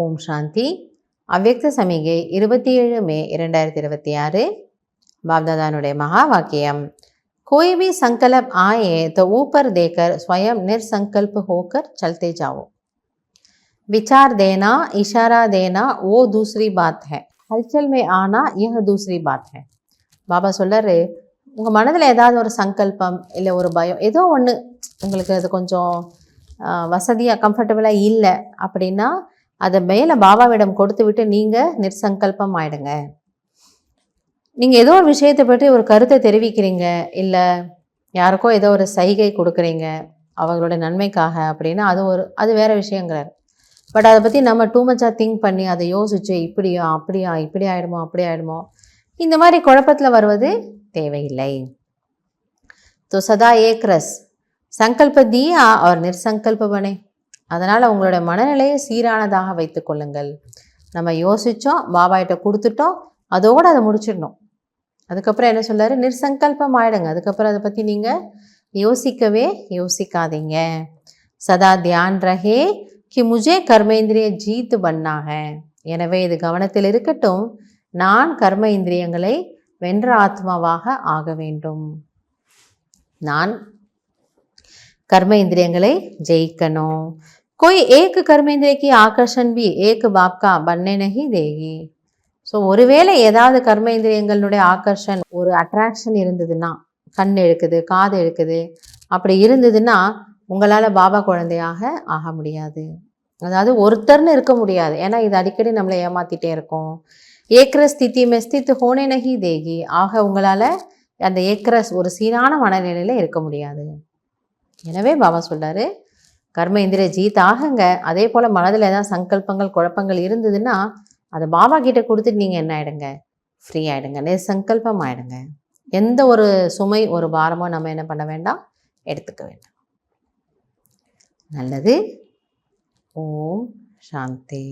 ஓம் சாந்தி. அவ்யக்த சமிகை 27 மே 2026. बापदादानुடைய மகா வாக்கியம். कोई भी संकल्प आए तो ऊपर देकर स्वयं निर्संकल्प होकर चलते जाओ. विचार देना, इशारा देना वो दूसरी बात है. हलचल में आना यह दूसरी बात है. பாபா சொல்றாரு, உங்கள் மனதில் ஏதாவது ஒரு சங்கல்பம் இல்லை ஒரு பயம் ஏதோ ஒன்று உங்களுக்கு அது கொஞ்சம் வசதியாக கம்ஃபர்டபுளாக இல்லை அப்படின்னா அதை மேலே பாபாவிடம் கொடுத்து விட்டு நீங்கள் நிர்சங்கல்பம் ஆகிடுங்க. நீங்கள் ஏதோ ஒரு விஷயத்தை பற்றி ஒரு கருத்தை தெரிவிக்கிறீங்க, இல்லை யாருக்கோ ஏதோ ஒரு சைகை கொடுக்குறீங்க அவங்களோட நன்மைக்காக அப்படின்னா அது வேறு விஷயங்கிறார். பட் அதை பற்றி நம்ம டூ மச்சாக திங்க் பண்ணி அதை யோசிச்சு இப்படியா அப்படியா இப்படி ஆகிடுமோ அப்படி ஆகிடுமோ இந்த மாதிரி குழப்பத்தில் வருவது தேவையில்லை. तो सदा एक रस संकल्प दिया और निर्संकल्प बने. அதனால் உங்களோட மனநிலையை சீரானதாக வைத்து கொள்ளுங்கள். நம்ம யோசித்தோம், பாபாகிட்ட கொடுத்துட்டோம், அதோடு அதை முடிச்சிடணும். அதுக்கப்புறம் என்ன சொல்கிறாரு, நிர்சங்கல்பம் ஆகிடுங்க. அதுக்கப்புறம் அதை பற்றி நீங்கள் யோசிக்கவே யோசிக்காதீங்க. சதா தியான் ரஹே कि मुझे कर्मेंद्रिय जीत बनना है. எனவே இது கவனத்தில் இருக்கட்டும், நான் கர்ம இந்திரியங்களை வென்ற ஆத்மாவாக ஆக வேண்டும். நான் கர்ம இந்திரியங்களை ஜெயிக்கணும். कोई एक कर्मेंद्रिय की आकर्षण भी एक बाप का बनने नहीं देगी. ஸோ ஒருவேளை ஏதாவது கர்ம இந்திரியங்களுடைய ஆகர்ஷன் ஒரு அட்ராக்ஷன் இருந்ததுன்னா, கண் இழுக்குது, காது இழுக்குது, அப்படி இருந்ததுன்னா உங்களால் பாபா குழந்தையாக ஆக முடியாது. அதாவது ஒருத்தர்னு இருக்க முடியாது. ஏன்னா இது அடிக்கடி நம்மளை ஏமாற்றிட்டே இருக்கும். ஏக்ரஸ் ஸ்திதி மெஸ்தித்து ஹோனே நகி தேகி. ஆக உங்களால் அந்த ஏக்ரஸ் ஒரு சீரான மனநிலையில் இருக்க முடியாது. எனவே பாபா சொல்கிறாரு, கர்ம இந்திரிய ஜீத் ஆகுங்க. அதே போல் மனதில் ஏதாவது சங்கல்பங்கள் குழப்பங்கள் இருந்ததுன்னா அதை பாபா கிட்டே கொடுத்துட்டு நீங்கள் என்ன ஆகிடுங்க, ஃப்ரீ ஆகிடுங்க, நிர்சங்கல்பம் ஆகிடுங்க. எந்த ஒரு சுமை ஒரு பாரமோ நம்ம என்ன பண்ண வேண்டாம், எடுத்துக்க வேண்டாம். நல்லது. ஓம் சாந்தி.